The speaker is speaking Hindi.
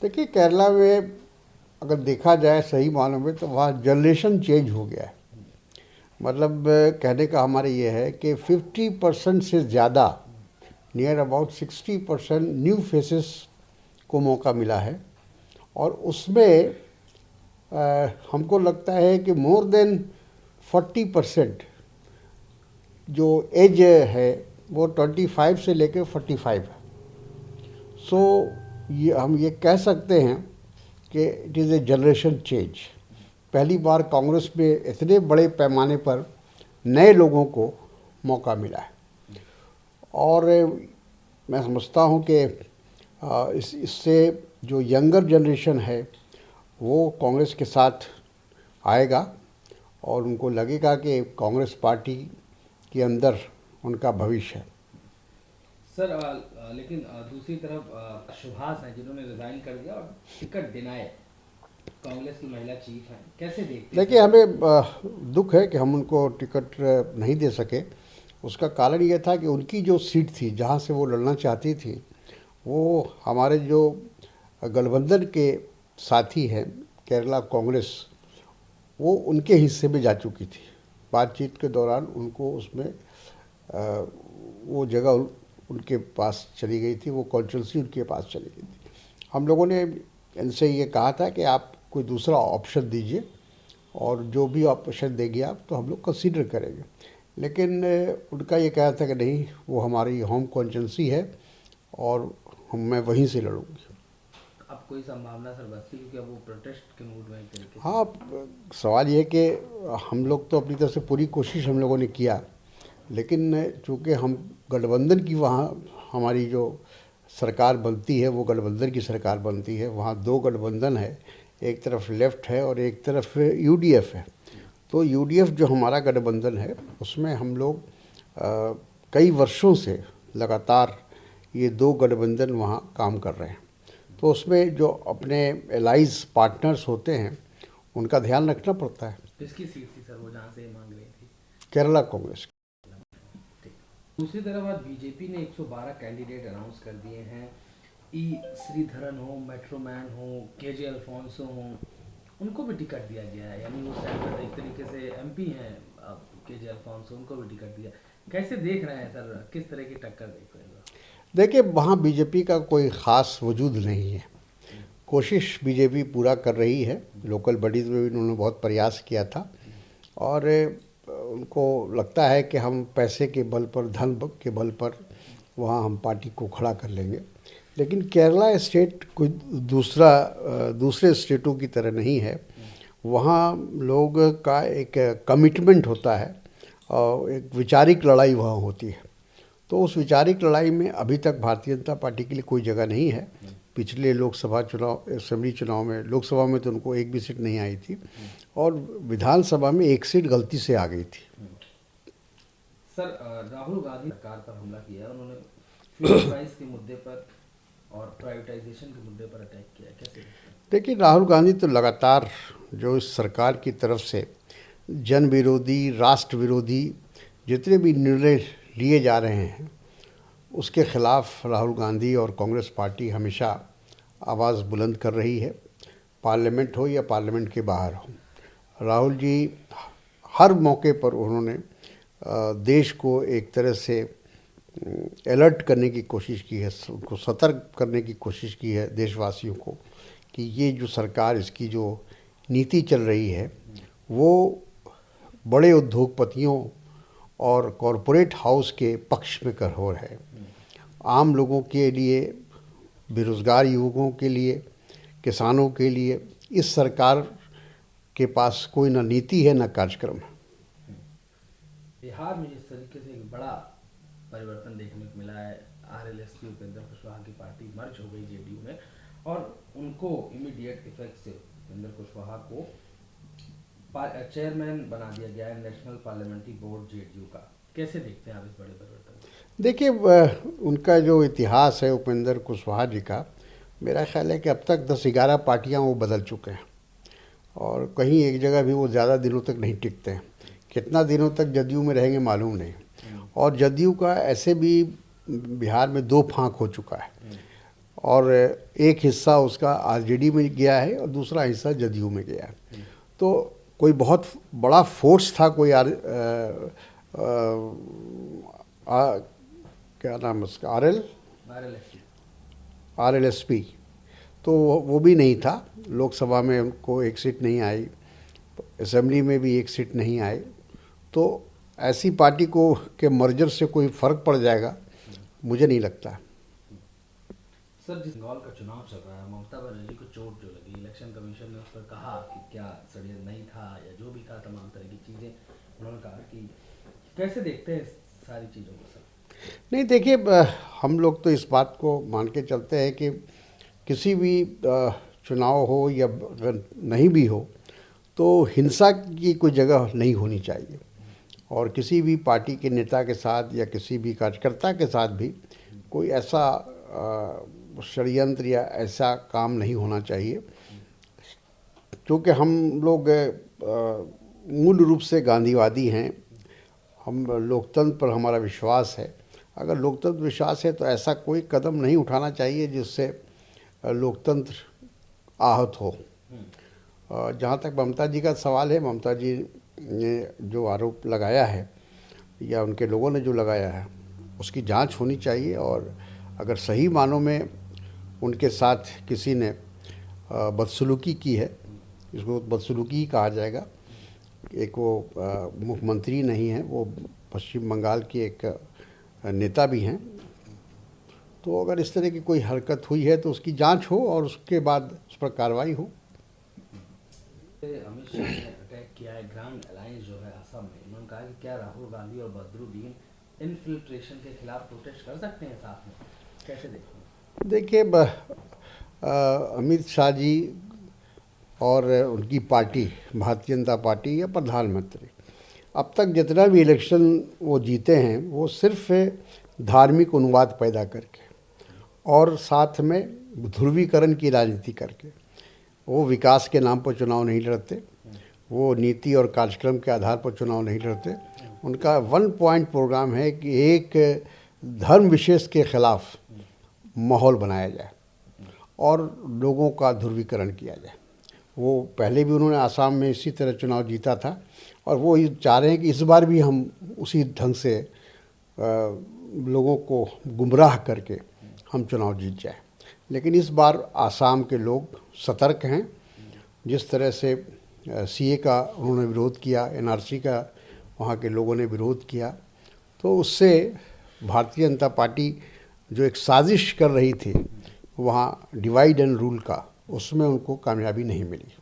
देखिए, केरला में अगर देखा जाए सही मानों में तो वहाँ जनरेशन चेंज हो गया है। मतलब कहने का हमारा ये है कि 50% से ज़्यादा, नियर अबाउट 60% न्यू फेसेस को मौका मिला है। और उसमें हमको लगता है कि मोर देन 40% जो एज है वो 25 से लेकर 45 है। सो ये हम ये कह सकते हैं कि it is a generation change. पहली बार कांग्रेस में इतने बड़े पैमाने पर नए लोगों को मौका मिला है। और मैं समझता हूँ कि इससे जो यंगर जनरेशन है वो कांग्रेस के साथ आएगा और उनको लगेगा कि कांग्रेस पार्टी के अंदर उनका भविष्य है। सर लेकिन दूसरी तरफ सुभाष हैं जिन्होंने रिजाइन कर दिया और टिकट डिनाई, कांग्रेस की महिला चीफ हैं, कैसे देखते हैं? देखिए, हमें दुख है कि हम उनको टिकट नहीं दे सके। उसका कारण ये था कि उनकी जो सीट थी जहाँ से वो लड़ना चाहती थी वो हमारे जो गठबंधन के साथी हैं केरला कांग्रेस, वो उनके हिस्से में जा चुकी थी। बातचीत के दौरान उनको उसमें वो जगह उनके पास चली गई थी, वो कॉन्स्टिट्यूंसी उनके पास चली गई थी। हम लोगों ने इनसे ये कहा था कि आप कोई दूसरा ऑप्शन दीजिए और जो भी ऑप्शन देंगे आप तो हम लोग कंसीडर करेंगे। लेकिन उनका ये कहना था कि नहीं, वो हमारी होम कॉन्स्टिट्यूंसी है और मैं वहीं से लड़ूंगी। अब कोई संभावना सर बचती क्योंकि अब वो प्रोटेस्ट के मूड में एक तरीके से? हाँ, सवाल ये है कि हम लोग तो अपनी तरफ से पूरी कोशिश हम लोगों ने किया, लेकिन चूँकि हम गठबंधन की वहाँ हमारी जो सरकार बनती है वो गठबंधन की सरकार बनती है। वहाँ दो गठबंधन है, एक तरफ लेफ्ट है और एक तरफ यूडीएफ है। तो यूडीएफ जो हमारा गठबंधन है उसमें हम लोग कई वर्षों से लगातार ये दो गठबंधन वहाँ काम कर रहे हैं। तो उसमें जो अपने एलाइज पार्टनर्स होते हैं उनका ध्यान रखना पड़ता है। किसकी सीट थी सर वो जहाँ से मांग रही थी? केरला कांग्रेस। दूसरी तरफ आज बीजेपी ने 112 कैंडिडेट अनाउंस कर दिए हैं। ई श्रीधरन हो, मेट्रोमैन हो, केजे अल्फोंसो हो, उनको भी टिकट दिया गया है। यानी वो शायद एक तरीके से एमपी हैं केजे अल्फोंसो, उनको भी टिकट दिया। कैसे देख रहे हैं सर, किस तरह की टक्कर देख रहे हैं? देखिए, वहाँ बीजेपी का कोई ख़ास वजूद नहीं है। कोशिश बीजेपी पूरा कर रही है। लोकल बॉडीज़ में भी उन्होंने बहुत प्रयास किया था और उनको लगता है कि हम पैसे के बल पर, धन के बल पर वहाँ हम पार्टी को खड़ा कर लेंगे। लेकिन केरला स्टेट कोई दूसरे स्टेटों की तरह नहीं है। वहाँ लोग का एक कमिटमेंट होता है और एक वैचारिक लड़ाई वहाँ होती है। तो उस वैचारिक लड़ाई में अभी तक भारतीय जनता पार्टी के लिए कोई जगह नहीं है। पिछले लोकसभा चुनाव, असेंबली चुनाव में, लोकसभा में तो उनको एक भी सीट नहीं आई थी और विधानसभा में एक सीट गलती से आ गई थी। सर राहुल गांधी सरकार पर हमला किया, उन्होंने फ्यूल प्राइस के मुद्दे पर और प्राइवेटाइजेशन के मुद्दे पर अटैक किया, कैसे? देखिए, राहुल गांधी तो लगातार जो इस सरकार की तरफ से जन विरोधी, राष्ट्र विरोधी जितने भी निर्णय लिए जा रहे हैं उसके ख़िलाफ़ राहुल गांधी और कांग्रेस पार्टी हमेशा आवाज़ बुलंद कर रही है, पार्लियामेंट हो या पार्लियामेंट के बाहर हो। राहुल जी हर मौके पर उन्होंने देश को एक तरह से अलर्ट करने की कोशिश की है, उनको सतर्क करने की कोशिश की है देशवासियों को कि ये जो सरकार, इसकी जो नीति चल रही है वो बड़े उद्योगपतियों और कॉरपोरेट हाउस के पक्ष में कठोर है। आम लोगों के लिए, बेरोज़गार युवकों के लिए, किसानों के लिए इस सरकार के पास कोई ना नीति है ना कार्यक्रम है। बिहार में जिस तरीके से एक बड़ा परिवर्तन देखने को मिला है, आरएलएसपी उपेंद्र कुशवाहा की पार्टी मर्ज हो गई जेडीयू में और उनको इमीडिएट इफेक्ट से उपेंद्र कुशवाहा को चेयरमैन बना दिया गया है नेशनल पार्लियामेंट्री बोर्ड जेडीयू का। कैसे देखते हैं आप इस बड़े परिवर्तन? देखिए, उनका जो इतिहास है उपेंद्र कुशवाहा जी का, मेरा ख्याल है कि अब तक 10-11 पार्टियां वो बदल चुके हैं और कहीं एक जगह भी वो ज़्यादा दिनों तक नहीं टिकते हैं। कितना दिनों तक जदयू में रहेंगे मालूम नहीं। और जदयू का ऐसे भी बिहार में 2 फांक हो चुका है और एक हिस्सा उसका आरजेडी में गया है और दूसरा हिस्सा जदयू में गया है। तो कोई बहुत बड़ा फोर्स था कोई क्या नाम है उसका, RLSP, तो वो भी नहीं था। लोकसभा में उनको एक सीट नहीं आई, असेंबली में भी एक सीट नहीं आई। तो ऐसी पार्टी को के मर्जर से कोई फ़र्क पड़ जाएगा, मुझे नहीं लगता। सर, जिस बंगाल का चुनाव चल रहा है, ममता बनर्जी को चोट जो लगी, इलेक्शन कमीशन ने उस पर कहा कि क्या षड्यंत्र नहीं था या जो भी था, तमाम तरह की चीज़ें उन्होंने कहा कि कैसे देखते हैं सारी चीज़ों को सर? नहीं, देखिए, हम लोग तो इस बात को मान के चलते हैं कि किसी भी चुनाव हो या अगर नहीं भी हो तो हिंसा की कोई जगह नहीं होनी चाहिए, और किसी भी पार्टी के नेता के साथ या किसी भी कार्यकर्ता के साथ भी कोई ऐसा षड्यंत्र या ऐसा काम नहीं होना चाहिए। क्योंकि हम लोग मूल रूप से गांधीवादी हैं, हम लोकतंत्र पर हमारा विश्वास है। अगर लोकतंत्र विश्वास है तो ऐसा कोई कदम नहीं उठाना चाहिए जिससे लोकतंत्र आहत हो। जहाँ तक ममता जी का सवाल है, ममता जी ने जो आरोप लगाया है या उनके लोगों ने जो लगाया है उसकी जांच होनी चाहिए, और अगर सही मानों में उनके साथ किसी ने बदसलूकी की है, इसको बदसलूकी ही कहा जाएगा। एक वो मुख्यमंत्री नहीं है, वो पश्चिम बंगाल की एक नेता भी हैं। तो अगर इस तरह की कोई हरकत हुई है तो उसकी जांच हो और उसके बाद उस पर कार्रवाई हो। अमित शाह ने अटैक किया है ग्रांड अलायंस जो है असम में, उन्होंने कहा कि क्या राहुल गांधी और बदरुद्दीन इन्फिल्ट्रेशन के खिलाफ प्रोटेस्ट कर सकते हैं साथ में, कैसे देखते हैं? देखिए, अमित शाह जी और उनकी पार्टी भारतीय जनता पार्टी या प्रधानमंत्री अब तक जितना भी इलेक्शन वो जीते हैं वो सिर्फ धार्मिक उन्माद पैदा करके और साथ में ध्रुवीकरण की राजनीति करके, वो विकास के नाम पर चुनाव नहीं लड़ते, वो नीति और कार्यक्रम के आधार पर चुनाव नहीं लड़ते। उनका 1 पॉइंट प्रोग्राम है कि एक धर्म विशेष के खिलाफ माहौल बनाया जाए और लोगों का ध्रुवीकरण किया जाए। वो पहले भी उन्होंने आसाम में इसी तरह चुनाव जीता था और वो ये चाह रहे हैं कि इस बार भी हम उसी ढंग से लोगों को गुमराह करके हम चुनाव जीत जाए। लेकिन इस बार आसाम के लोग सतर्क हैं। जिस तरह से CA का उन्होंने विरोध किया, NRC का वहाँ के लोगों ने विरोध किया, तो उससे भारतीय जनता पार्टी जो एक साजिश कर रही थी वहाँ डिवाइड एंड रूल का, उसमें उनको कामयाबी नहीं मिली।